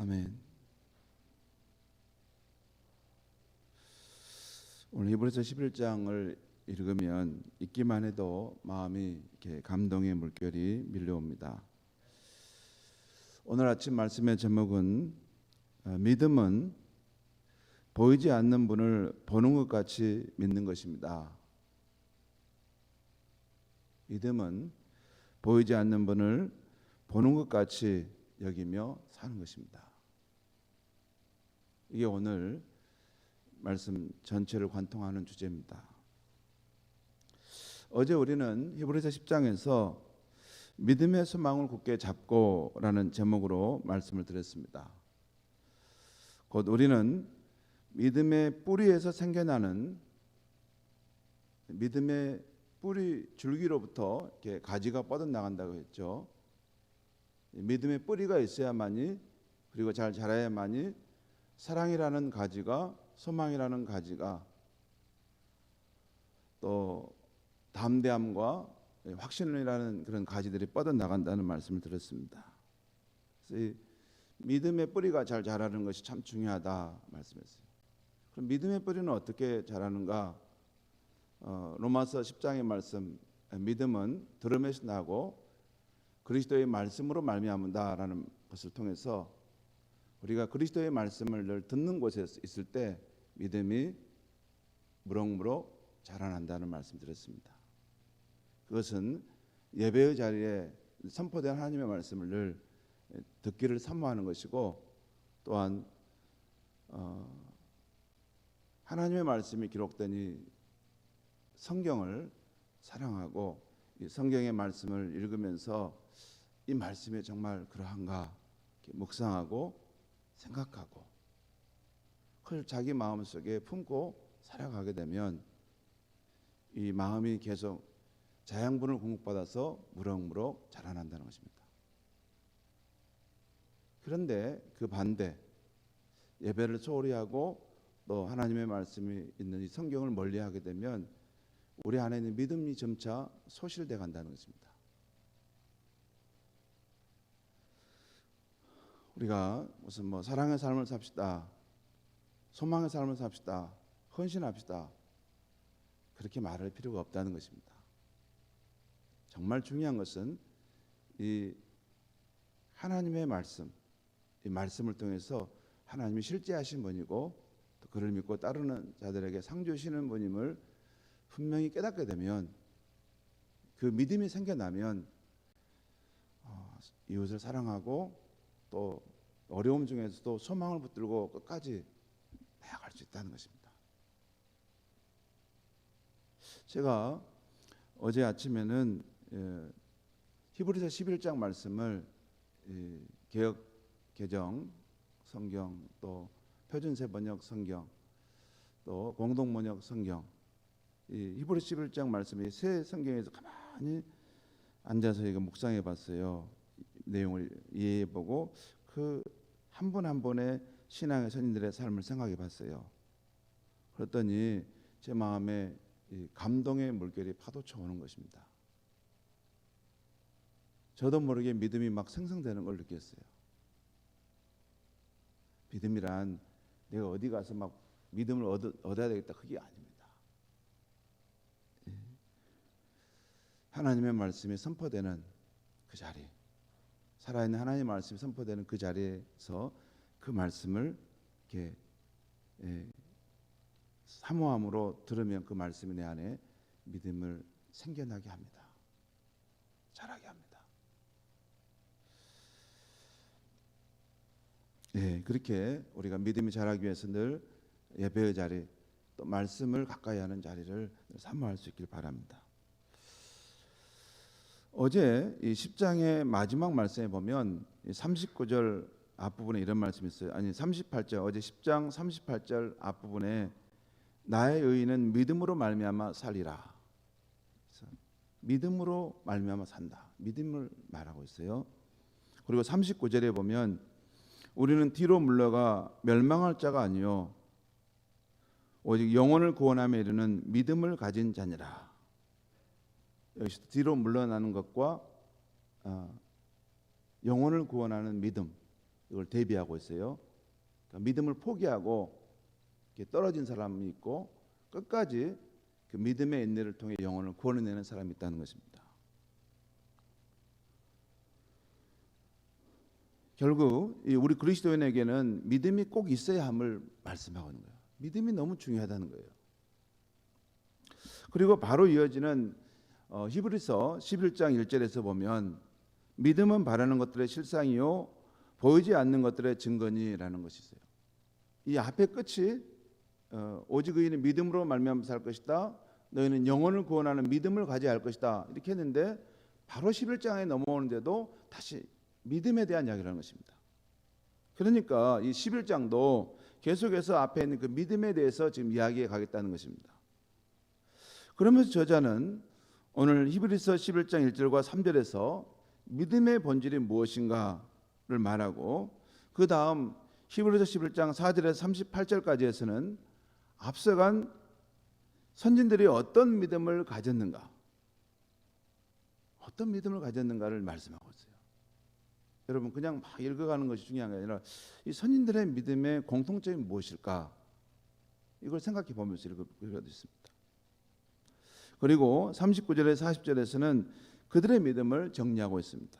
아멘. 오늘 히브리서 11장을 읽으면 읽기만 해도 마음이 이렇게 감동의 물결이 밀려옵니다. 오늘 아침 말씀의 제목은 믿음은 보이지 않는 분을 보는 것 같이 믿는 것입니다. 믿음은 보이지 않는 분을 보는 것 같이 여기며 사는 것입니다. 이게 오늘 말씀 전체를 관통하는 주제입니다. 어제 우리는 히브리서 10장에서 믿음의 소망을 굳게 잡고라는 제목으로 말씀을 드렸습니다. 곧 우리는 믿음의 뿌리에서 생겨나는 믿음의 뿌리 줄기로부터 이렇게 가지가 뻗어나간다고 했죠. 믿음의 뿌리가 있어야만이, 그리고 잘 자라야만이 사랑이라는 가지가, 소망이라는 가지가, 또 담대함과 확신이라는 그런 가지들이 뻗어나간다는 말씀을 드렸습니다. 그래서 이 믿음의 뿌리가 잘 자라는 것이 참 중요하다 말씀했어요. 그럼 믿음의 뿌리는 어떻게 자라는가? 로마서 10장의 말씀, 믿음은 들음에서 나고 그리스도의 말씀으로 말미암는다라는 것을 통해서 우리가 그리스도의 말씀을 늘 듣는 곳에 있을 때 믿음이 무럭무럭 자라난다는 말씀 드렸습니다. 그것은 예배의 자리에 선포된 하나님의 말씀을 늘 듣기를 사모하는 것이고, 또한 하나님의 말씀이 기록된 이 성경을 사랑하고 이 성경의 말씀을 읽으면서 이 말씀이 정말 그러한가 묵상하고 생각하고 그걸 자기 마음속에 품고 살아가게 되면 이 마음이 계속 자양분을 공급받아서 무럭무럭 자라난다는 것입니다. 그런데 그 반대, 예배를 소홀히 하고 또 하나님의 말씀이 있는 이 성경을 멀리하게 되면 우리 안에 있는 믿음이 점차 소실돼 간다는 것입니다. 우리가 무슨 사랑의 삶을 삽시다, 소망의 삶을 삽시다, 헌신합시다, 그렇게 말할 필요가 없다는 것입니다. 정말 중요한 것은 이 하나님의 말씀, 이 말씀을 통해서 하나님이 실제하신 분이고 또 그를 믿고 따르는 자들에게 상 주시는 분임을 분명히 깨닫게 되면, 그 믿음이 생겨나면 이웃을 사랑하고 또 어려움 중에서도 소망을 붙들고 끝까지 나아갈 수 있다는 것입니다. 제가 어제 아침에는 히브리서 11장 말씀을 개역 개정 성경, 또 표준세 번역 성경, 또 공동 번역 성경, 이 히브리서 11장 말씀이 새 성경에서 가만히 앉아서 이거 묵상해 봤어요. 내용을 이해해 보고 그 한 분 한 분의 신앙의 선인들의 삶을 생각해 봤어요. 그랬더니 제 마음에 이 감동의 물결이 파도쳐 오는 것입니다. 저도 모르게 믿음이 막 생성되는 걸 느꼈어요. 믿음이란 내가 어디 가서 막 믿음을 얻어야 되겠다, 그게 아닙니다. 하나님의 말씀이 선포되는 그 자리, 살아있는 하나님의 말씀이 선포되는 그 자리에서 그 말씀을 이렇게 사모함으로 들으면 그 말씀이 내 안에 믿음을 생겨나게 합니다. 자라게 합니다. 그렇게 우리가 믿음이 자라기 위해서 늘 예배의 자리, 또 말씀을 가까이 하는 자리를 사모할 수 있길 바랍니다. 어제 이 10장의 마지막 말씀에 보면 39절 앞부분에 이런 말씀이 있어요. 아니 38절, 어제 10장 38절 앞부분에 나의 의인은 믿음으로 말미암아 살리라. 믿음으로 말미암아 산다, 믿음을 말하고 있어요. 그리고 39절에 보면 우리는 뒤로 물러가 멸망할 자가 아니요 오직 영혼을 구원함에 이르는 믿음을 가진 자니라. 여기서 뒤로 물러나는 것과 영혼을 구원하는 믿음, 이걸 대비하고 있어요. 그러니까 믿음을 포기하고 이렇게 떨어진 사람이 있고 끝까지 그 믿음의 인내를 통해 영혼을 구원해내는 사람이 있다는 것입니다. 결국 우리 그리스도인에게는 믿음이 꼭 있어야 함을 말씀하고 있는 거예요. 믿음이 너무 중요하다는 거예요. 그리고 바로 이어지는 히브리서 11장 1절에서 보면 믿음은 바라는 것들의 실상이요 보이지 않는 것들의 증거니라는 것이 있어요. 이 앞에 끝이 오직 의인은 믿음으로 말미암아 살 것이다. 너희는 영혼을 구원하는 믿음을 가져야 할 것이다. 이렇게 했는데 바로 11장에 넘어오는데도 다시 믿음에 대한 이야기를 하는 것입니다. 그러니까 이 11장도 계속해서 앞에 있는 그 믿음에 대해서 지금 이야기해 가겠다는 것입니다. 그러면서 저자는 오늘 히브리서 11장 1절과 3절에서 믿음의 본질이 무엇인가를 말하고 그 다음 히브리서 11장 4절에서 38절까지에서는 앞서간 선진들이 어떤 믿음을 가졌는가, 어떤 믿음을 가졌는가를 말씀하고 있어요. 여러분 그냥 막 읽어가는 것이 중요한 게 아니라 이 선진들의 믿음의 공통점이 무엇일까 이걸 생각해 보면서 읽어도 있습니다. 그리고 39절에서 40절에서는 그들의 믿음을 정리하고 있습니다.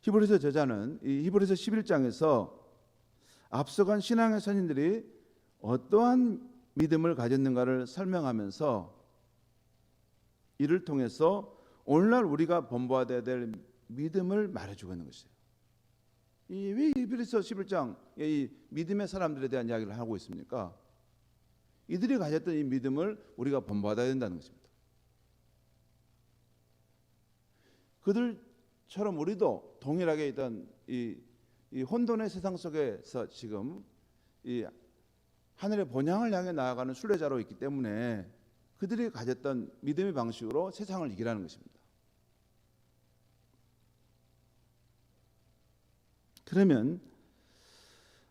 히브리서 저자는 이 히브리서 11장에서 앞서간 신앙의 선진들이 어떠한 믿음을 가졌는가를 설명하면서 이를 통해서 오늘날 우리가 본받아야 될 믿음을 말해주고 있는 것이에요. 왜 히브리서 11장에 이 믿음의 사람들에 대한 이야기를 하고 있습니까? 이들이 가졌던 이 믿음을 우리가 본받아야 된다는 것입니다. 그들처럼 우리도 동일하게 있던 이 혼돈의 세상 속에서 지금 이 하늘의 본향을 향해 나아가는 순례자로 있기 때문에 그들이 가졌던 믿음의 방식으로 세상을 이기라는 것입니다. 그러면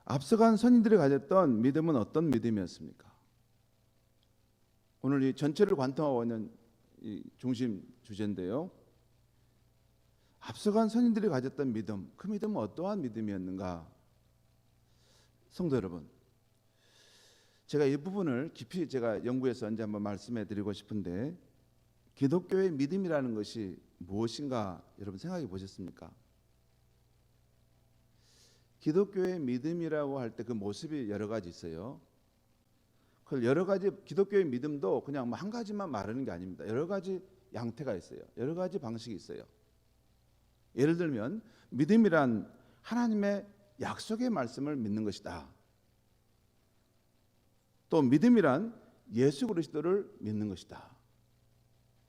앞서간 선인들이 가졌던 믿음은 어떤 믿음이었습니까? 오늘 이 전체를 관통하고 있는 이 중심 주제인데요. 앞서간 선인들이 가졌던 믿음, 그 믿음은 어떠한 믿음이었는가? 성도 여러분, 제가 이 부분을 깊이 제가 연구해서 언제 한번 말씀해 드리고 싶은데 기독교의 믿음이라는 것이 무엇인가 여러분 생각해 보셨습니까? 기독교의 믿음이라고 할 때 그 모습이 여러 가지 있어요. 그 여러 가지 기독교의 믿음도 그냥 뭐 한 가지만 말하는 게 아닙니다. 여러 가지 양태가 있어요. 여러 가지 방식이 있어요. 예를 들면 믿음이란 하나님의 약속의 말씀을 믿는 것이다. 또 믿음이란 예수 그리스도를 믿는 것이다.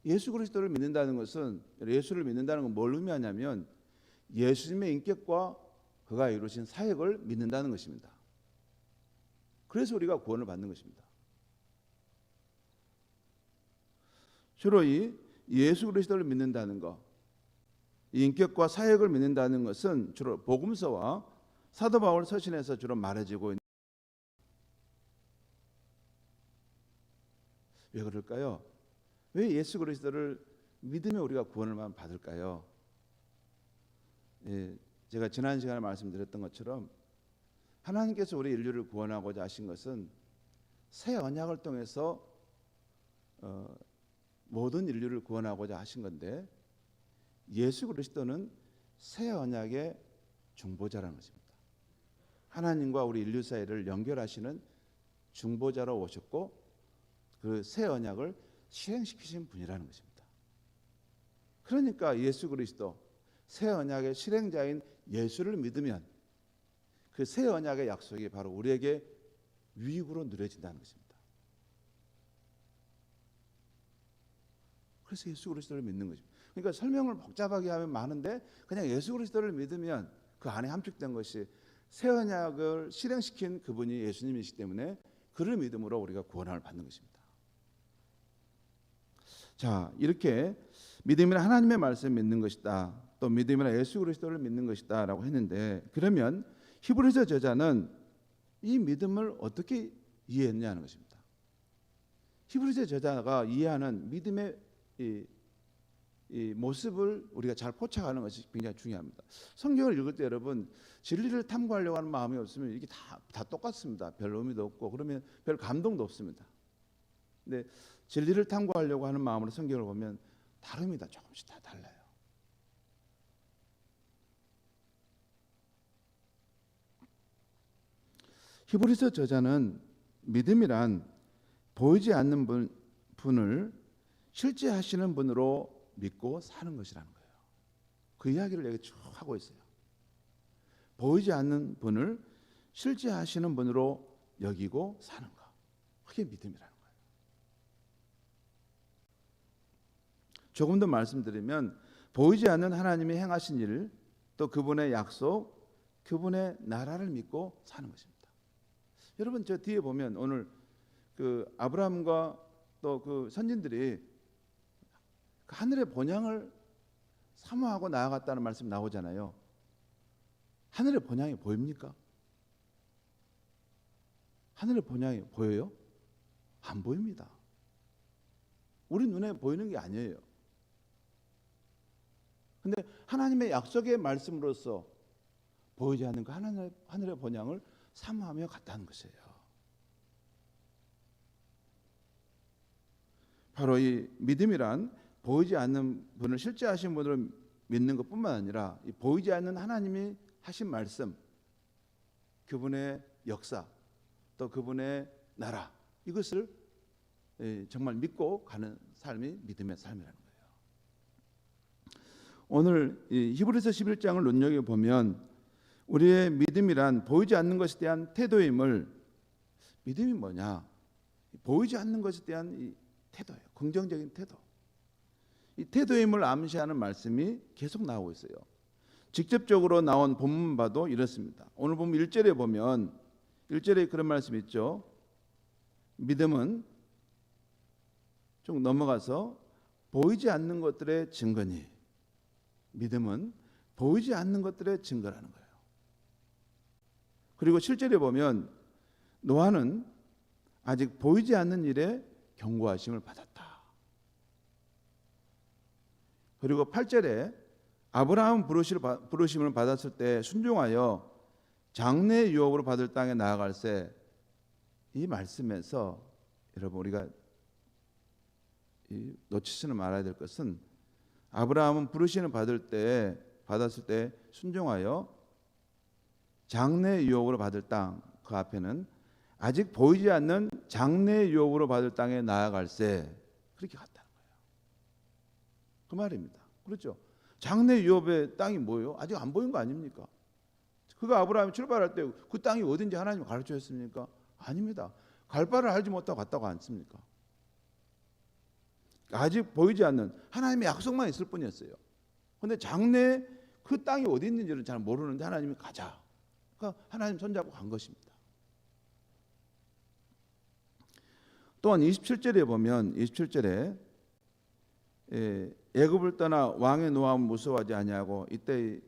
예수 그리스도를 믿는다는 것은 예수를 믿는다는 건 뭘 의미하냐면 예수님의 인격과 그가 이루신 사역을 믿는다는 것입니다. 그래서 우리가 구원을 받는 것입니다. 주로 이 예수 그리스도를 믿는다는 것, 이 인격과 사역을 믿는다는 것은 주로 복음서와 사도 바울 서신에서 주로 말해지고 있는. 왜 그럴까요? 왜 예수 그리스도를 믿으면 우리가 구원을 받을까요? 제가 지난 시간에 말씀드렸던 것처럼 하나님께서 우리 인류를 구원하고자 하신 것은 새 언약을 통해서 모든 인류를 구원하고자 하신 건데 예수 그리스도는 새 언약의 중보자라는 것입니다. 하나님과 우리 인류 사이를 연결하시는 중보자로 오셨고 그 새 언약을 실행시키신 분이라는 것입니다. 그러니까 예수 그리스도 새 언약의 실행자인 예수를 믿으면 그 새 언약의 약속이 바로 우리에게 유익으로 누려진다는 것입니다. 그래서 예수 그리스도를 믿는 거죠. 그러니까 설명을 복잡하게 하면 많은데 그냥 예수 그리스도를 믿으면 그 안에 함축된 것이 새 언약을 실행시킨 그분이 예수님이시기 때문에 그를 믿음으로 우리가 구원을 받는 것입니다. 자, 이렇게 믿음이란 하나님의 말씀을 믿는 것이다. 또 믿음이란 예수 그리스도를 믿는 것이다 라고 했는데 그러면 히브리서 저자는 이 믿음을 어떻게 이해했냐는 것입니다. 히브리서 저자가 이해하는 믿음의 이 모습을 우리가 잘 포착하는 것이 굉장히 중요합니다. 성경을 읽을 때 여러분 진리를 탐구하려고 하는 마음이 없으면 이게 다 똑같습니다. 별 의미도 없고 그러면 별 감동도 없습니다. 근데 진리를 탐구하려고 하는 마음으로 성경을 보면 다릅니다. 조금씩 다 달라요. 히브리서 저자는 믿음이란 보이지 않는 분을 실제 하시는 분으로 믿고 사는 것이라는 거예요. 그 이야기를 여기 쭉 하고 있어요. 보이지 않는 분을 실제 하시는 분으로 여기고 사는 것. 그게 믿음이라는 거예요. 조금 더 말씀드리면 보이지 않는 하나님이 행하신 일, 또 그분의 약속, 그분의 나라를 믿고 사는 것입니다. 여러분 저 뒤에 보면 오늘 그 아브라함과 또 그 선진들이 하늘의 본향을 사모하고 나아갔다는 말씀 나오잖아요. 하늘의 본향이 보입니까? 하늘의 본향이 보여요? 안 보입니다. 우리 눈에 보이는 게 아니에요. 근데 하나님의 약속의 말씀으로서 보이지 않는 그 하늘의 본향을 사모하며 갔다는 것이에요. 바로 이 믿음이란 보이지 않는 분을 실제 하신 분으로 믿는 것뿐만 아니라 이 보이지 않는 하나님이 하신 말씀, 그분의 역사, 또 그분의 나라, 이것을 정말 믿고 가는 삶이 믿음의 삶이라는 거예요. 오늘 히브리서 11장을 눈여겨보면 우리의 믿음이란 보이지 않는 것에 대한 태도임을, 믿음이 뭐냐? 보이지 않는 것에 대한 이 태도예요. 긍정적인 태도. 이 태도임을 암시하는 말씀이 계속 나오고 있어요. 직접적으로 나온 본문 봐도 이렇습니다. 오늘 보면 1절에 보면 1절에 그런 말씀이 있죠. 믿음은 좀 넘어가서 보이지 않는 것들의 증거니, 믿음은 보이지 않는 것들의 증거라는 거예요. 그리고 7절에 보면 노아는 아직 보이지 않는 일에 경고하심을 받았다. 그리고 8절에 아브라함 부르심을 받았을 때 순종하여 장래의 유업으로 받을 땅에 나아갈새, 이 말씀에서 여러분 우리가 놓치지는 말아야 될 것은 아브라함은 부르심을 받았을 때 순종하여 장래의 유업으로 받을 땅, 그 앞에는 아직 보이지 않는 장래의 유업으로 받을 땅에 나아갈새, 그렇게 갔다는 거예요. 그 말입니다. 그렇죠? 장래의 유업의 땅이 뭐예요? 아직 안 보인 거 아닙니까? 그가 아브라함이 출발할 때 그 땅이 어딘지 하나님이 가르쳐 줬습니까? 아닙니다. 갈 바를 알지 못하고 갔다고 않습니까? 아직 보이지 않는 하나님의 약속만 있을 뿐이었어요. 그런데 장래 그 땅이 어디 있는지를 잘 모르는데 하나님이 가자. 그러니까 하나님 손잡고 간 것입니다. 또한 27절에 보면 27절에 애굽을 떠나 왕의 노함을 무서워하지 아니하고, 이때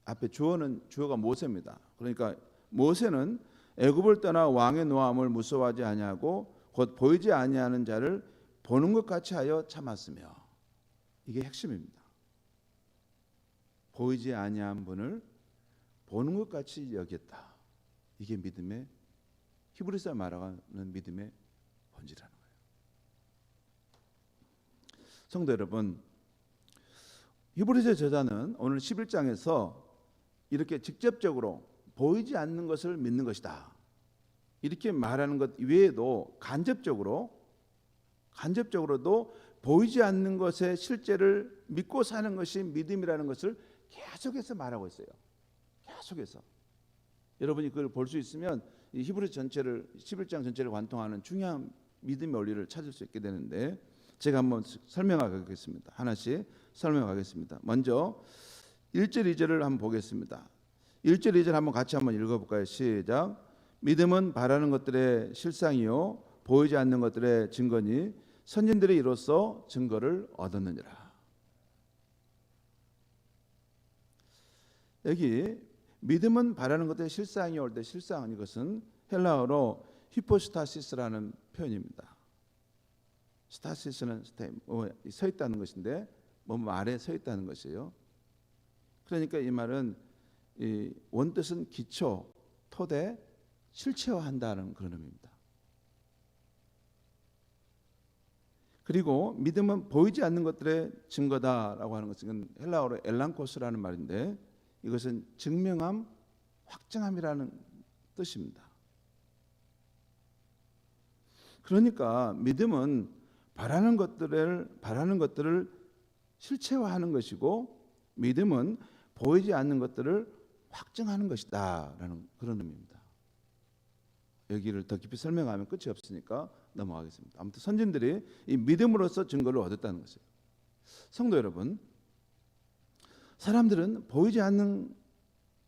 앞에 주어가 모세입니다. 그러니까 모세는 애굽을 떠나 왕의 노함을 무서워하지 아니하고 곧 보이지 아니하는 자를 보는 것 같이 하여 참았으며, 이게 핵심입니다. 보이지 아니한 분을 보는 것 같이 여겼다. 이게 믿음의, 히브리서 말하는 믿음의 본질이라는 거예요. 성도 여러분, 히브리서 저자는 오늘 11장에서 이렇게 직접적으로 보이지 않는 것을 믿는 것이다, 이렇게 말하는 것 외에도 간접적으로도 보이지 않는 것의 실제를 믿고 사는 것이 믿음이라는 것을 계속해서 말하고 있어요. 계속해서. 여러분이 그걸 볼 수 있으면 이 히브리서 전체를, 11장 전체를 관통하는 중요한 믿음의 원리를 찾을 수 있게 되는데, 제가 한번 설명하겠습니다. 하나씩 설명하겠습니다. 먼저 1절 2절을 한번 보겠습니다. 1절 2절 한번 같이 한번 읽어볼까요? 시작. 믿음은 바라는 것들의 실상이요 보이지 않는 것들의 증거니 선진들이 이로써 증거를 얻었느니라. 여기 믿음은 바라는 것들의 실상이 올 때, 실상, 이것은 헬라어로 히포스타시스라는 표현입니다. 스타시스는 서 있다는 것인데 뭐 아래에 서 있다는 것이에요. 그러니까 이 말은 이 원뜻은 기초, 토대, 실체화한다는 그런 의미입니다. 그리고 믿음은 보이지 않는 것들의 증거다라고 하는 것은 헬라어로 엘란코스라는 말인데 이것은 증명함, 확증함이라는 뜻입니다. 그러니까 믿음은 바라는 것들을 실체화하는 것이고 믿음은 보이지 않는 것들을 확증하는 것이다라는 그런 의미입니다. 여기를 더 깊이 설명하면 끝이 없으니까 넘어가겠습니다. 아무튼 선진들이 이 믿음으로써 증거를 얻었다는 것이에요. 성도 여러분, 사람들은 보이지 않는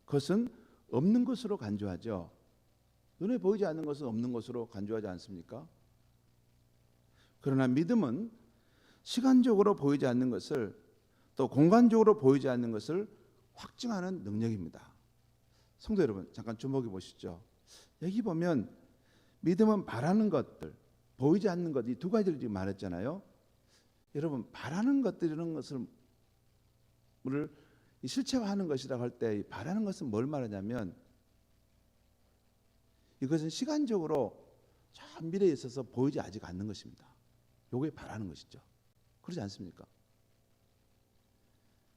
것은 없는 것으로 간주하죠. 눈에 보이지 않는 것은 없는 것으로 간주하지 않습니까? 그러나 믿음은 시간적으로 보이지 않는 것을 또 공간적으로 보이지 않는 것을 확증하는 능력입니다. 성도 여러분, 잠깐 주목해 보시죠. 여기 보면 믿음은 바라는 것들, 보이지 않는 것, 이 두 가지를 지금 말했잖아요. 여러분, 바라는 것들이라는 것을 실체화하는 것이라고 할 때 바라는 것은 뭘 말하냐면 이것은 시간적으로 저 미래에 있어서 보이지 아직 않는 것입니다. 요게 바라는 것이죠. 그렇지 않습니까?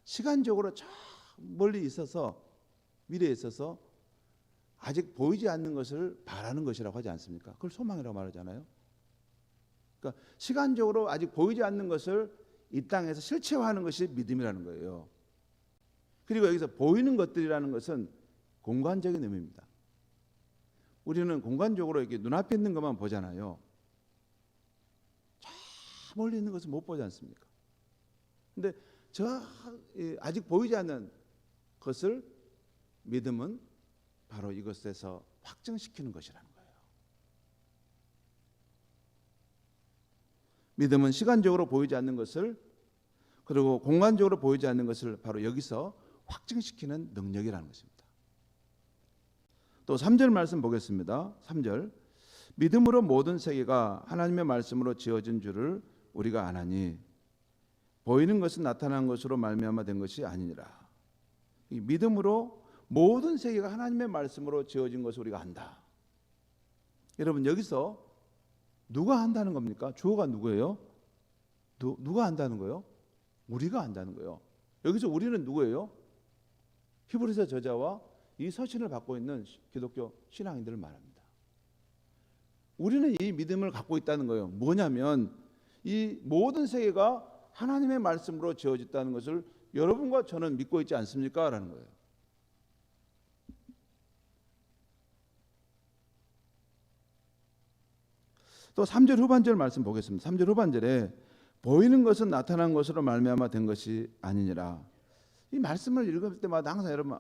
시간적으로 저 멀리 있어서 미래에 있어서 아직 보이지 않는 것을 바라는 것이라고 하지 않습니까? 그걸 소망이라고 말하잖아요. 그러니까 시간적으로 아직 보이지 않는 것을 이 땅에서 실체화하는 것이 믿음이라는 거예요. 그리고 여기서 보이는 것들이라는 것은 공간적인 의미입니다. 우리는 공간적으로 이렇게 눈앞에 있는 것만 보잖아요. 저 멀리 있는 것은 못 보지 않습니까? 근데 저 아직 보이지 않는 것을 믿음은 바로 이것에서 확증시키는 것이라는 거예요. 믿음은 시간적으로 보이지 않는 것을 그리고 공간적으로 보이지 않는 것을 바로 여기서 확증시키는 능력이라는 것입니다. 또 3절 말씀 보겠습니다. 3절 믿음으로 모든 세계가 하나님의 말씀으로 지어진 줄을 우리가 아나니 보이는 것은 나타난 것으로 말미암아 된 것이 아니니라. 이 믿음으로 모든 세계가 하나님의 말씀으로 지어진 것을 우리가 안다. 여러분 여기서 누가 안다는 겁니까? 주어가 누구예요? 누가 안다는 거예요? 우리가 안다는 거예요. 여기서 우리는 누구예요? 히브리서 저자와 이 서신을 받고 있는 기독교 신앙인들을 말합니다. 우리는 이 믿음을 갖고 있다는 거예요. 뭐냐면 이 모든 세계가 하나님의 말씀으로 지어졌다는 것을 여러분과 저는 믿고 있지 않습니까? 라는 거예요. 또 3절 후반절 말씀 보겠습니다. 3절 후반절에 보이는 것은 나타난 것으로 말미암아 된 것이 아니니라. 이 말씀을 읽을 때마다 항상 여러분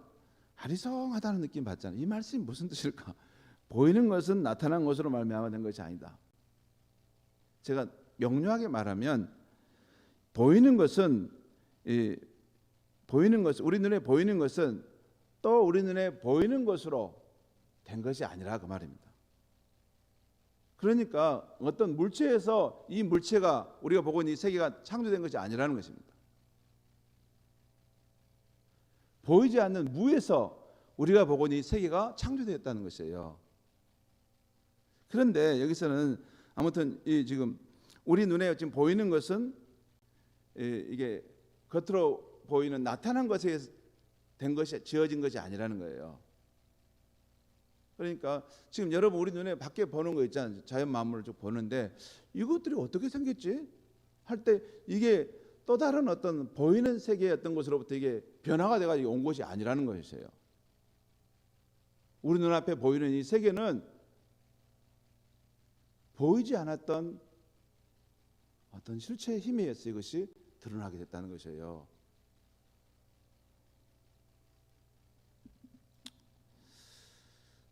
아리송하다는 느낌 받잖아요. 이 말씀이 무슨 뜻일까? 보이는 것은 나타난 것으로 말미암아 된 것이 아니다. 제가 명료하게 말하면 보이는 것은 우리 눈에 보이는 것은 또 우리 눈에 보이는 것으로 된 것이 아니라 그 말입니다. 그러니까 어떤 물체에서 이 물체가 우리가 보고 있는 이 세계가 창조된 것이 아니라는 것입니다. 보이지 않는 무에서 우리가 보고 있는 이 세계가 창조되었다는 것이에요. 그런데 여기서는 아무튼 이 지금 우리 눈에 지금 보이는 것은 이게 겉으로 보이는 나타난 것에 된 것이 지어진 것이 아니라는 거예요. 그러니까 지금 여러분 우리 눈에 밖에 보는 거 있잖아요. 자연 만물을 쭉 보는데 이것들이 어떻게 생겼지? 할 때 이게 또 다른 어떤 보이는 세계의 어떤 것으로부터 이게 변화가 돼가지고 온 것이 아니라는 것이에요. 우리 눈앞에 보이는 이 세계는 보이지 않았던 어떤 실체의 힘에 의해서 이것이 드러나게 됐다는 것이에요.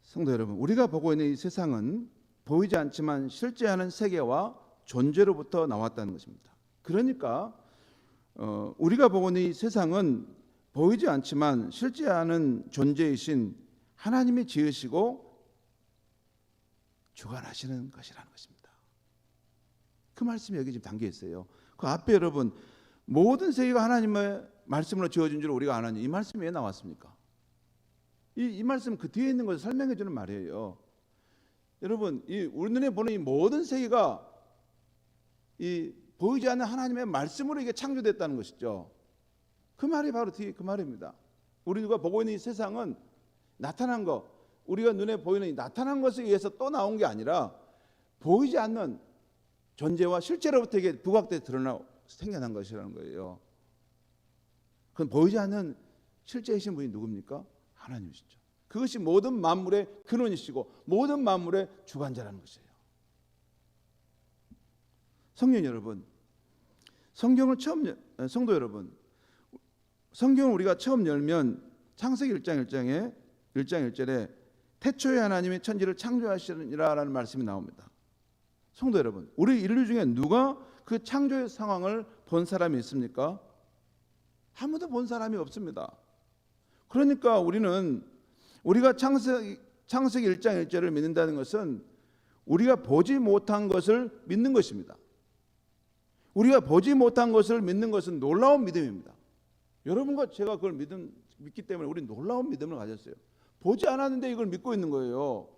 성도 여러분, 우리가 보고 있는 이 세상은 보이지 않지만 실제하는 세계와 존재로부터 나왔다는 것입니다. 그러니까 우리가 보고 있는 이 세상은 보이지 않지만 실제하는 존재이신 하나님이 지으시고 주관하시는 것이라는 것입니다. 그 말씀이 여기 지금 담겨 있어요. 그 앞에 여러분 모든 세계가 하나님의 말씀으로 지어진 줄 우리가 아느냐, 이 말씀이 왜 나왔습니까? 이 말씀 그 뒤에 있는 것을 설명해 주는 말이에요. 여러분, 우리 눈에 보는 이 모든 세계가 이 보이지 않는 하나님의 말씀으로 이게 창조됐다는 것이죠. 그 말이 바로 뒤에 그 말입니다. 우리가 보고 있는 이 세상은 나타난 것, 우리가 눈에 보이는 이 나타난 것에 의해서 또 나온 게 아니라 보이지 않는 존재와 실제로부터 이게 부각돼 드러나 생겨난 것이라는 거예요. 그건 보이지 않는 실제이신 분이 누굽니까? 하나님이시죠. 그것이 모든 만물의 근원이시고 모든 만물의 주관자라는 것이에요. 성령 여러분, 성도 여러분, 성경을 우리가 처음 열면 창세기 1장 1절에 태초에 하나님이 천지를 창조하시니라라는 말씀이 나옵니다. 성도 여러분, 우리 인류 중에 누가 그 창조의 상황을 본 사람이 있습니까? 아무도 본 사람이 없습니다. 그러니까 우리가 창세기 1장 1절을 믿는다는 것은 우리가 보지 못한 것을 믿는 것입니다. 우리가 보지 못한 것을 믿는 것은 놀라운 믿음입니다. 여러분과 제가 그걸 믿기 때문에 우리 놀라운 믿음을 가졌어요. 보지 않았는데 이걸 믿고 있는 거예요.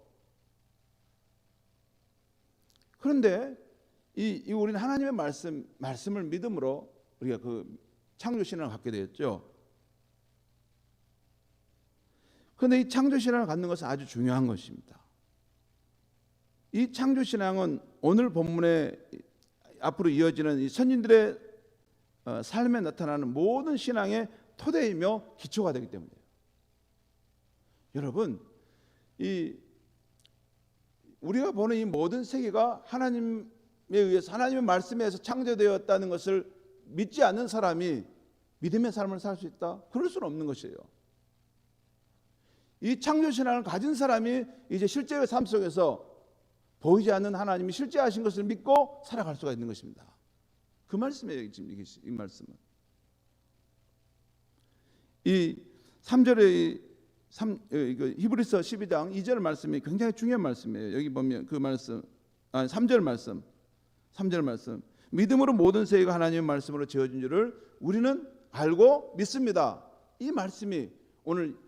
그런데 우리는 하나님의 말씀을 믿음으로 우리가 그 창조 신앙을 갖게 되었죠. 그런데 이 창조 신앙을 갖는 것은 아주 중요한 것입니다. 이 창조 신앙은 오늘 본문에 앞으로 이어지는 이 선진들의 삶에 나타나는 모든 신앙의 토대이며 기초가 되기 때문이에요. 여러분, 우리가 보는 이 모든 세계가 하나님에 의해서 하나님의 말씀에 의해서 창조되었다는 것을 믿지 않는 사람이 믿음의 삶을 살 수 있다? 그럴 수는 없는 것이에요. 이 창조 신앙을 가진 사람이 이제 실제의 삶 속에서 보이지 않는 하나님이 실제하신 것을 믿고 살아갈 수가 있는 것입니다. 그 말씀이에요. 지금 이 말씀은 이 3절의 히브리서 12장 2절 말씀이 굉장히 중요한 말씀이에요. 여기 보면 그 말씀 3절 말씀 믿음으로 모든 세계가 하나님의 말씀으로 지어진 줄을 우리는 알고 믿습니다. 이 말씀이 오늘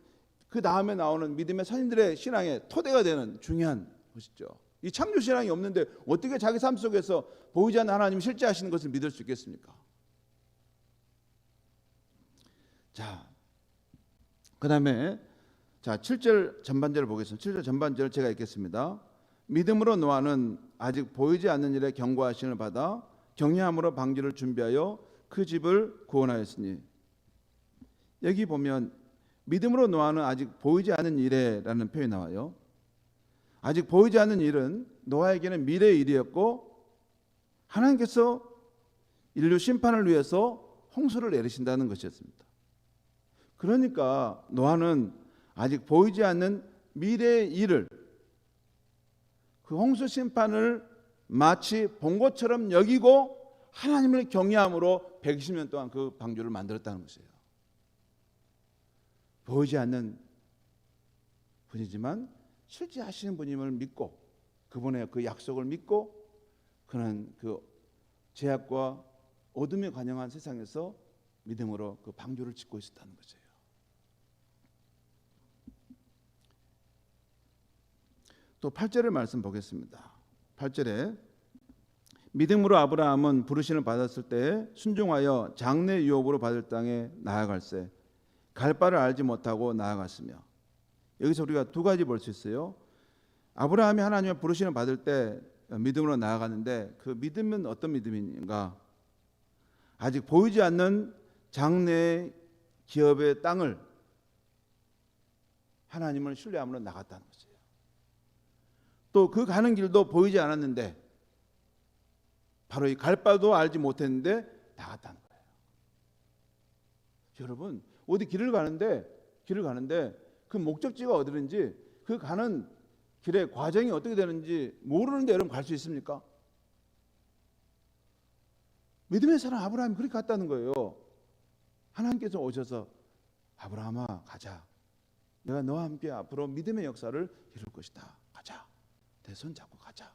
그 다음에 나오는 믿음의 선인들의 신앙의 토대가 되는 중요한 것이죠. 이 창조 신앙이 없는데 어떻게 자기 삶 속에서 보이지 않는 하나님이 실제 하시는 것을 믿을 수 있겠습니까? 자, 그 다음에 7절 전반절을 보겠습니다. 7절 전반절을 제가 읽겠습니다. 믿음으로 노아는 아직 보이지 않는 일에 경고하심을 받아 경외함으로 방주를 준비하여 그 집을 구원하였으니, 여기 보면 믿음으로 노아는 아직 보이지 않는 일에라는 표현이 나와요. 아직 보이지 않는 일은 노아에게는 미래의 일이었고 하나님께서 인류 심판을 위해서 홍수를 내리신다는 것이었습니다. 그러니까 노아는 아직 보이지 않는 미래의 일을, 그 홍수 심판을 마치 본 것처럼 여기고 하나님을 경외함으로 120년 동안 그 방주를 만들었다는 것이에요. 보이지 않는 분이지만 실제 하시는 분임을 믿고, 그분의 그 약속을 믿고, 그는 그 죄악과 어둠에 관영한 세상에서 믿음으로 그 방주를 짓고 있었다는 것이에요. 또 8절의 말씀 보겠습니다. 8절에 믿음으로 아브라함은 부르심을 받았을 때에 순종하여 장래 유업으로 받을 땅에 나아갈새 갈 바를 알지 못하고 나아갔으며, 여기서 우리가 두 가지 볼 수 있어요. 아브라함이 하나님의 부르심을 받을 때 믿음으로 나아가는데, 그 믿음은 어떤 믿음인가? 아직 보이지 않는 장래의 기업의 땅을 하나님을 신뢰함으로 나갔다는 것이에요. 또 그 가는 길도 보이지 않았는데, 바로 이 갈 바도 알지 못했는데 나갔다는 거예요. 여러분, 어디 길을 가는데 그 목적지가 어디든지 그 가는 길의 과정이 어떻게 되는지 모르는데 여러분 갈 수 있습니까? 믿음의 사람 아브라함이 그렇게 갔다는 거예요. 하나님께서 오셔서 아브라함아 가자, 내가 너와 함께 앞으로 믿음의 역사를 이룰 것이다, 가자, 내 손 잡고 가자.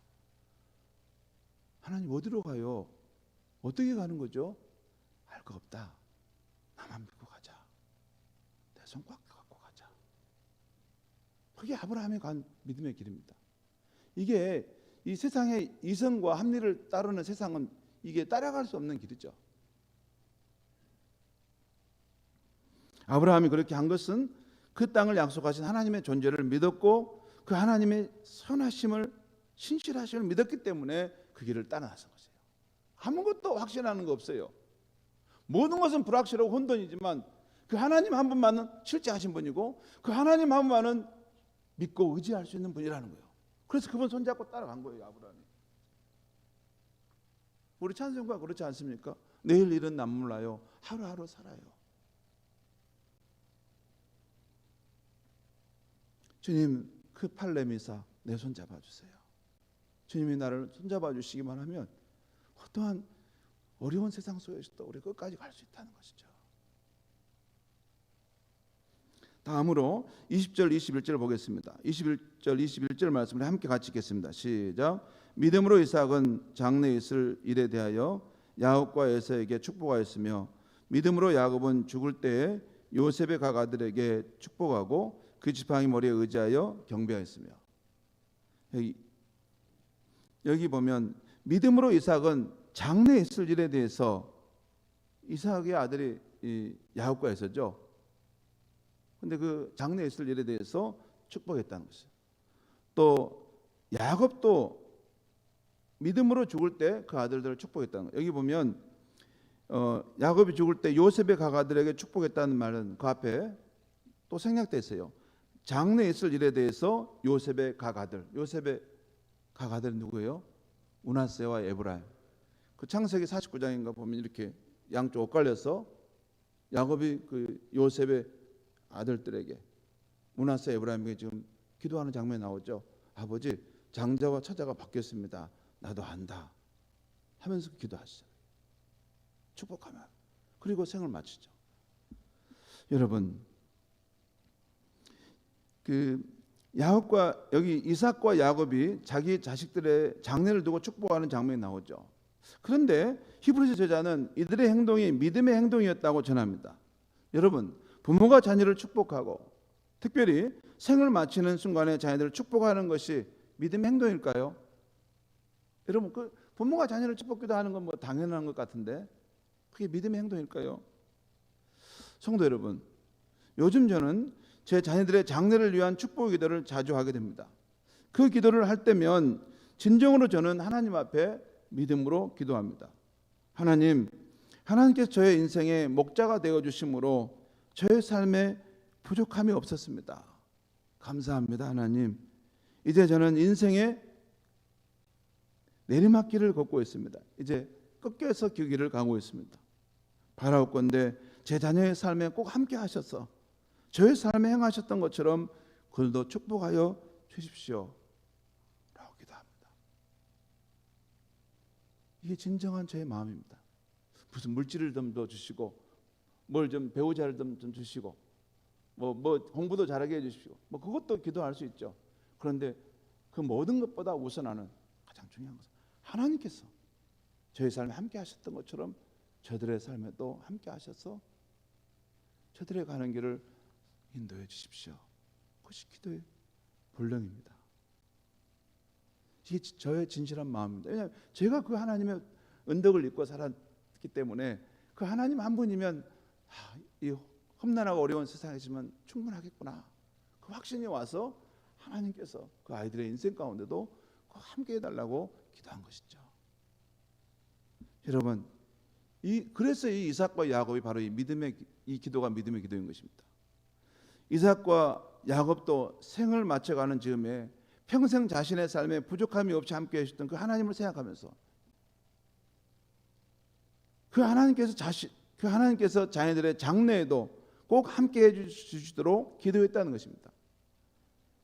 하나님 어디로 가요? 어떻게 가는 거죠? 알 거 없다. 나만 믿고 가자. 내 손 꽉 갖고 가자. 그게 아브라함이 간 믿음의 길입니다. 이게 이 세상의 이성과 합리를 따르는 세상은 이게 따라갈 수 없는 길이죠. 아브라함이 그렇게 한 것은 그 땅을 약속하신 하나님의 존재를 믿었고 그 하나님의 선하심을 신실하심을 믿었기 때문에 그 길을 따라 나선 것이에요. 아무것도 확신하는 거 없어요. 모든 것은 불확실하고 혼돈이지만 그 하나님 한 분만은 실제하신 분이고 그 하나님 한 분만은 믿고 의지할 수 있는 분이라는 거예요. 그래서 그분 손잡고 따라간 거예요. 아브라함이. 우리 찬송가 그렇지 않습니까? 내일 일은 남 몰라요. 하루하루 살아요. 주님, 그 팔 내미사 내 손 잡아주세요. 주님이 나를 손잡아 주시기만 하면 어떠한 어려운 세상 속에서도 우리 끝까지 갈 수 있다는 것이죠. 다음으로 20절 21절 보겠습니다. 21절 21절 말씀을 함께 같이 읽겠습니다. 시작. 믿음으로 이삭은 장래에 있을 일에 대하여 야곱과 에사에게 축복하였으며 믿음으로 야곱은 죽을 때에 요셉의 가가들에게 축복하고 그 지팡이 머리에 의지하여 경배하였으며. 여기 보면 믿음으로 이삭은 장래에 있을 일에 대해서 이삭의 아들이 야곱과 에서죠. 근데 그 장래에 있을 일에 대해서 축복했다는 것이죠. 또 야곱도 믿음으로 죽을 때 그 아들들을 축복했다는 거예요. 여기 보면 야곱이 죽을 때 요셉의 가가들에게 축복했다는 말은 그 앞에 또 생략돼 있어요. 장래에 있을 일에 대해서 요셉의 가가들. 요셉의 가가들은 누구예요? 므낫세와 에브라임. 그 창세기 49장인가 보면 이렇게 양쪽 엇갈려서 야곱이 그 요셉의 아들들에게 므낫세 에브라임에게 지금 기도하는 장면이 나오죠. 아버지, 장자와 처자가 바뀌었습니다. 나도 안다 하면서 기도하시죠. 축복하면 그리고 생을 마치죠. 여러분, 그 야곱과 여기 이삭과 야곱이 자기 자식들의 장래를 두고 축복하는 장면이 나오죠. 그런데 히브리서 저자는 이들의 행동이 믿음의 행동이었다고 전합니다. 여러분, 부모가 자녀를 축복하고 특별히 생을 마치는 순간에 자녀들을 축복하는 것이 믿음의 행동일까요? 여러분, 그 부모가 자녀를 축복기도 하는 건 뭐 당연한 것 같은데 그게 믿음의 행동일까요? 성도 여러분, 요즘 저는 제 자녀들의 장래를 위한 축복 기도를 자주 하게 됩니다. 그 기도를 할 때면 진정으로 저는 하나님 앞에 믿음으로 기도합니다. 하나님, 하나님께서 저의 인생의 목자가 되어 주심으로 저의 삶에 부족함이 없었습니다. 감사합니다, 하나님. 이제 저는 인생의 내리막길을 걷고 있습니다. 이제 꺾여서 그 길을 가고 있습니다. 바라옵건대 제 자녀의 삶에 꼭 함께 하셔서 저의 삶에 행하셨던 것처럼 그들도 축복하여 주십시오 라고 기도합니다. 이게 진정한 저의 마음입니다. 무슨 물질을 좀 더 주시고 뭘 좀 배우자를 좀 주시고 뭐 공부도 잘하게 해주십시오. 뭐 그것도 기도할 수 있죠. 그런데 그 모든 것보다 우선하는 가장 중요한 것은 하나님께서 저희 삶에 함께 하셨던 것처럼 저들의 삶에도 함께 하셔서 저들의 가는 길을 인도해 주십시오. 그것이 기도의 본령입니다. 이게 저의 진실한 마음입니다. 왜냐하면 제가 그 하나님의 은덕을 입고 살았기 때문에 그 하나님 한 분이면 이 험난하고 어려운 세상이지만 충분하겠구나. 그 확신이 와서 하나님께서 그 아이들의 인생 가운데도 함께 해달라고 기도한 것이죠. 여러분, 그래서 이 이삭과 야곱이 바로 이 기도가 믿음의 기도인 것입니다. 이삭과 야곱도 생을 맞춰가는 즈음에 평생 자신의 삶에 부족함이 없이 함께 하셨던 그 하나님을 생각하면서 그 하나님께서 자녀들의 장래에도 꼭 함께 해주시도록 기도했다는 것입니다.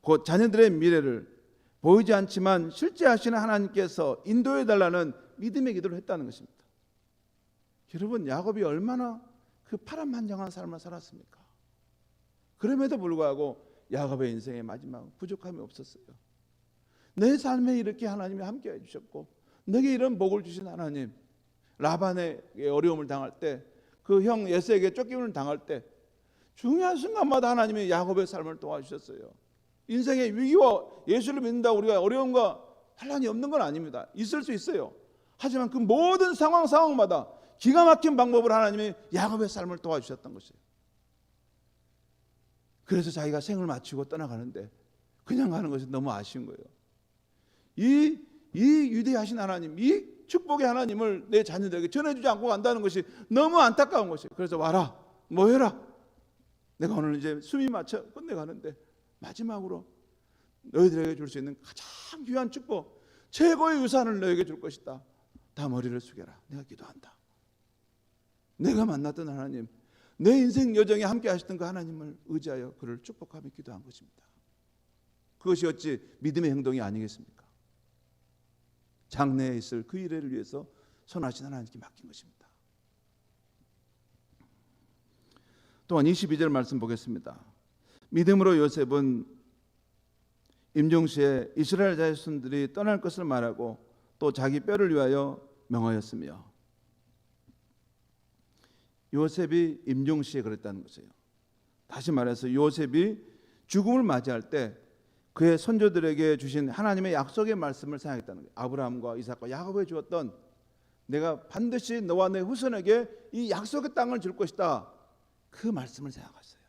곧 자녀들의 미래를 보이지 않지만 실제 하시는 하나님께서 인도해달라는 믿음의 기도를 했다는 것입니다. 여러분, 야곱이 얼마나 그 파란만장한 삶을 살았습니까? 그럼에도 불구하고 야곱의 인생의 마지막 부족함이 없었어요. 내 삶에 이렇게 하나님이 함께 해주셨고 내게 이런 복을 주신 하나님, 라반의 어려움을 당할 때 그 형 에서에게 쫓김을 당할 때 중요한 순간마다 하나님이 야곱의 삶을 도와주셨어요. 인생의 위기와 예수를 믿는다고 우리가 어려움과 환란이 없는 건 아닙니다. 있을 수 있어요. 하지만 그 모든 상황마다 기가 막힌 방법으로 하나님이 야곱의 삶을 도와주셨던 것이에요. 그래서 자기가 생을 마치고 떠나가는데 그냥 가는 것이 너무 아쉬운 거예요. 이 위대하신 하나님, 이 축복의 하나님을 내 자녀들에게 전해주지 않고 간다는 것이 너무 안타까운 것이에요. 그래서 와라, 뭐 해라. 내가 오늘 이제 숨이 맞춰 끝내가는데 마지막으로 너희들에게 줄 수 있는 가장 귀한 축복, 최고의 유산을 너에게 줄 것이다. 다 머리를 숙여라. 내가 기도한다. 내가 만났던 하나님, 내 인생 여정에 함께 하셨던 그 하나님을 의지하여 그를 축복하며 기도한 것입니다. 그것이 어찌 믿음의 행동이 아니겠습니까? 장래에 있을 그 일을 위해서 선하신 하나님께 맡긴 것입니다. 또한 22절 말씀 보겠습니다. 믿음으로 요셉은 임종시에 이스라엘 자손들이 떠날 것을 말하고 또 자기 뼈를 위하여 명하였으며, 요셉이 임종시에 그랬다는 것이에요. 다시 말해서 요셉이 죽음을 맞이할 때 그의 손조들에게 주신 하나님의 약속의 말씀을 생각했다는 거예요. 아브라함과 이삭과 야곱에 주었던 내가 반드시 너와 내 후손에게 이 약속의 땅을 줄 것이다, 그 말씀을 생각했어요.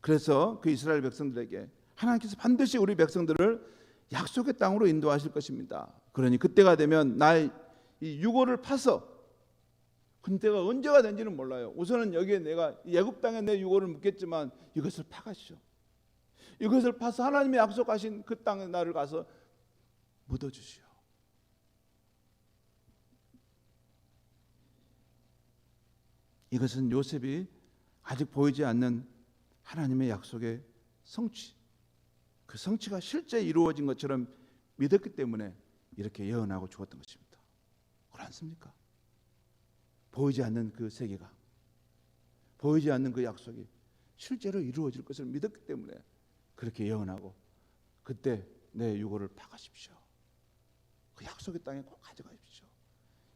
그래서 그 이스라엘 백성들에게 하나님께서 반드시 우리 백성들을 약속의 땅으로 인도하실 것입니다. 그러니 그때가 되면 나의 이 유고를 파서, 그때가 언제가 된지는 몰라요. 우선은 여기에 내가 애굽 땅에 내 유고를 묻겠지만 이것을 파가시오. 이것을 파서 하나님이 약속하신 그 땅에 나를 가서 묻어주시오. 이것은 요셉이 아직 보이지 않는 하나님의 약속의 성취, 그 성취가 실제 이루어진 것처럼 믿었기 때문에 이렇게 예언하고 죽었던 것입니다. 그렇지 않습니까? 보이지 않는 그 세계가, 보이지 않는 그 약속이 실제로 이루어질 것을 믿었기 때문에 그렇게 예언하고 그때 내 유고를 파가십시오. 그 약속의 땅에 꼭 가져가십시오.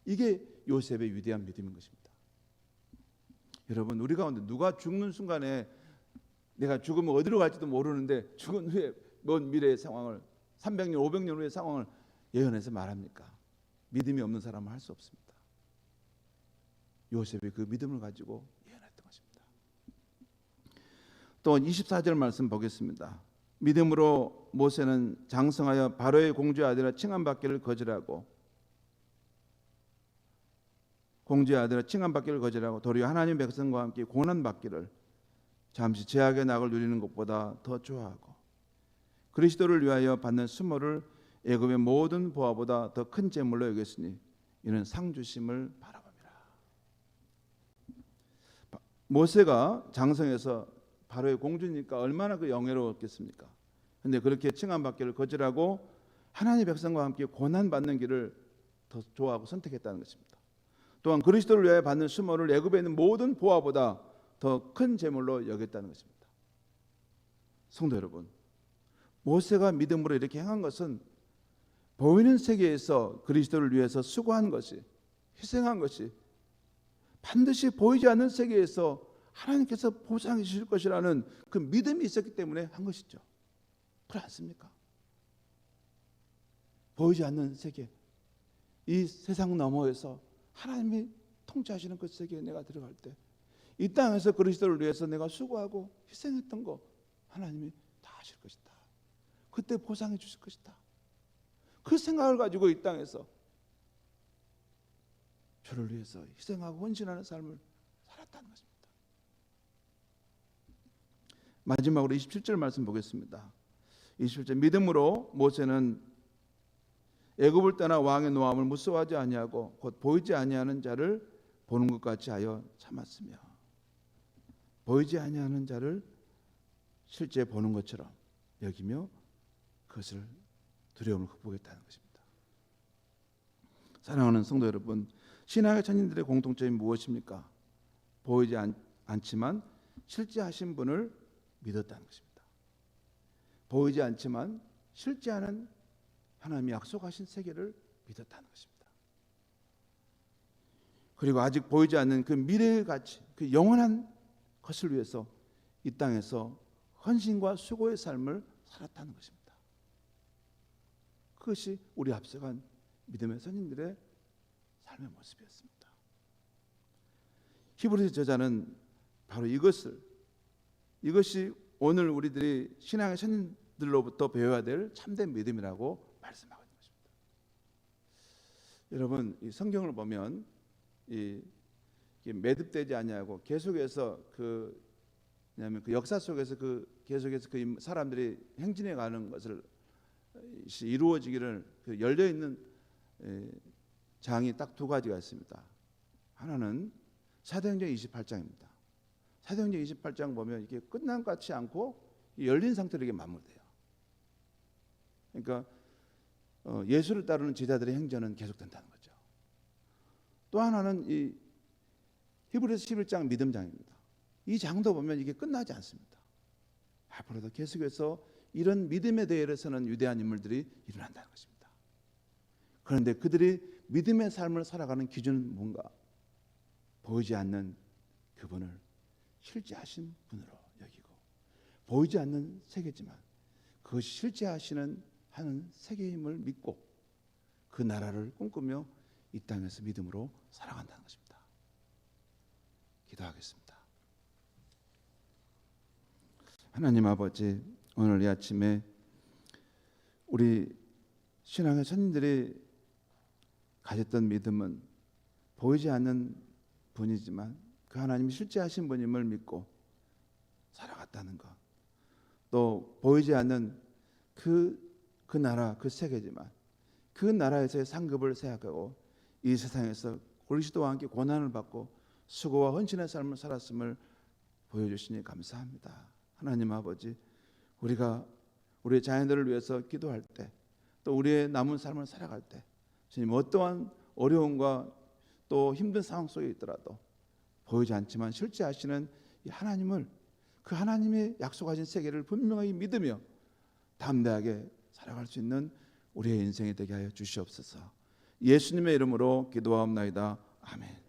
이게 요셉의 위대한 믿음인 것입니다. 여러분, 우리 가운데 누가 죽는 순간에 내가 죽으면 어디로 갈지도 모르는데 죽은 후에 먼 미래의 상황을, 300년 500년 후의 상황을 예언해서 말합니까? 믿음이 없는 사람은 할 수 없습니다. 요셉이 그 믿음을 가지고 예언했던 것입니다. 또 24절 말씀 보겠습니다. 믿음으로 모세는 장성하여 바로의 공주의 아들아 칭함받기를 거절하고 도리어 하나님 백성과 함께 고난받기를 잠시 제약의 낙을 누리는 것보다 더 좋아하고 그리스도를 위하여 받는 수모를 애굽의 모든 보화보다 더 큰 재물로 여겼으니 이는 상 주심을 바라봅니다. 모세가 장성해서 바로의 공주니까 얼마나 그 영예로웠겠습니까? 그런데 그렇게 칭함받기를 거절하고 하나님의 백성과 함께 고난받는 길을 더 좋아하고 선택했다는 것입니다. 또한 그리스도를 위하여 받는 수모를 애굽에 있는 모든 보화보다 더 큰 재물로 여겼다는 것입니다. 성도 여러분, 모세가 믿음으로 이렇게 행한 것은 보이는 세계에서 그리스도를 위해서 수고한 것이, 희생한 것이 반드시 보이지 않는 세계에서 하나님께서 보상해 주실 것이라는 그 믿음이 있었기 때문에 한 것이죠. 그렇지 않습니까? 보이지 않는 세계, 이 세상 너머에서 하나님이 통치하시는 그 세계에 내가 들어갈 때 이 땅에서 그리스도를 위해서 내가 수고하고 희생했던 거 하나님이 다 하실 것이다. 그때 보상해 주실 것이다. 그 생각을 가지고 이 땅에서 저를 위해서 희생하고 헌신하는 삶을 살았다는 것입니다. 마지막으로 27절 말씀 보겠습니다. 27절, 믿음으로 모세는 애굽을 떠나 왕의 노함을 무서워하지 아니하고 곧 보이지 아니하는 자를 보는 것 같이 하여 참았으며, 보이지 아니하는 자를 실제 보는 것처럼 여기며 그것을 두려움을 극복했다는 것입니다. 사랑하는 성도 여러분, 신앙의 천인들의 공통점이 무엇입니까? 보이지 않지만 실제 하신 분을 믿었다는 것입니다. 보이지 않지만 실제 하는 하나님이 약속하신 세계를 믿었다는 것입니다. 그리고 아직 보이지 않는 그 미래의 가치, 그 영원한 것을 위해서 이 땅에서 헌신과 수고의 삶을 살았다는 것입니다. 그것이 우리 앞서간 믿음의 선진들의 삶의 모습이었습니다. 히브리서 저자는 바로 이것이 오늘 우리들이 신앙의 선진들로부터 배워야 될 참된 믿음이라고 말씀하고 있는 것입니다. 여러분, 이 성경을 보면 이게 매듭되지 아니하고 계속해서 왜냐하면 그 역사 속에서 계속해서 그 사람들이 행진해 가는 것을 이루어지기를 열려 있는 장이 딱 두 가지가 있습니다. 하나는 사도행전 28장입니다. 사도행전 28장 보면 이게 끝난 것 같지 않고 열린 상태로 이게 마무리돼요. 그러니까 예수를 따르는 제자들의 행전은 계속된다는 거죠. 또 하나는 이 히브리서 11장 믿음장입니다. 이 장도 보면 이게 끝나지 않습니다. 앞으로도 계속해서 이런 믿음에 대해서는 위대한 인물들이 일어난다는 것입니다. 그런데 그들이 믿음의 삶을 살아가는 기준은 뭔가? 보이지 않는 그분을 실제하신 분으로 여기고, 보이지 않는 세계지만 그것이 실제하시는 하는 세계임을 믿고 그 나라를 꿈꾸며 이 땅에서 믿음으로 살아간다는 것입니다. 기도하겠습니다. 하나님 아버지, 오늘 이 아침에 우리 신앙의 선진들이 가졌던 믿음은 보이지 않는 분이지만 그 하나님이 실제하신 분임을 믿고 살아갔다는 것, 또 보이지 않는 그 나라, 그 세계지만 그 나라에서의 상급을 생각하고 이 세상에서 그리스도와 함께 고난을 받고 수고와 헌신의 삶을 살았음을 보여주시니 감사합니다. 하나님 아버지, 우리가 우리의 자녀들을 위해서 기도할 때, 또 우리의 남은 삶을 살아갈 때 주님, 어떠한 어려움과 또 힘든 상황 속에 있더라도 보이지 않지만 실제 하시는 이 하나님을, 그 하나님의 약속하신 세계를 분명히 믿으며 담대하게 살아갈 수 있는 우리의 인생이 되게 하여 주시옵소서. 예수님의 이름으로 기도하옵나이다. 아멘.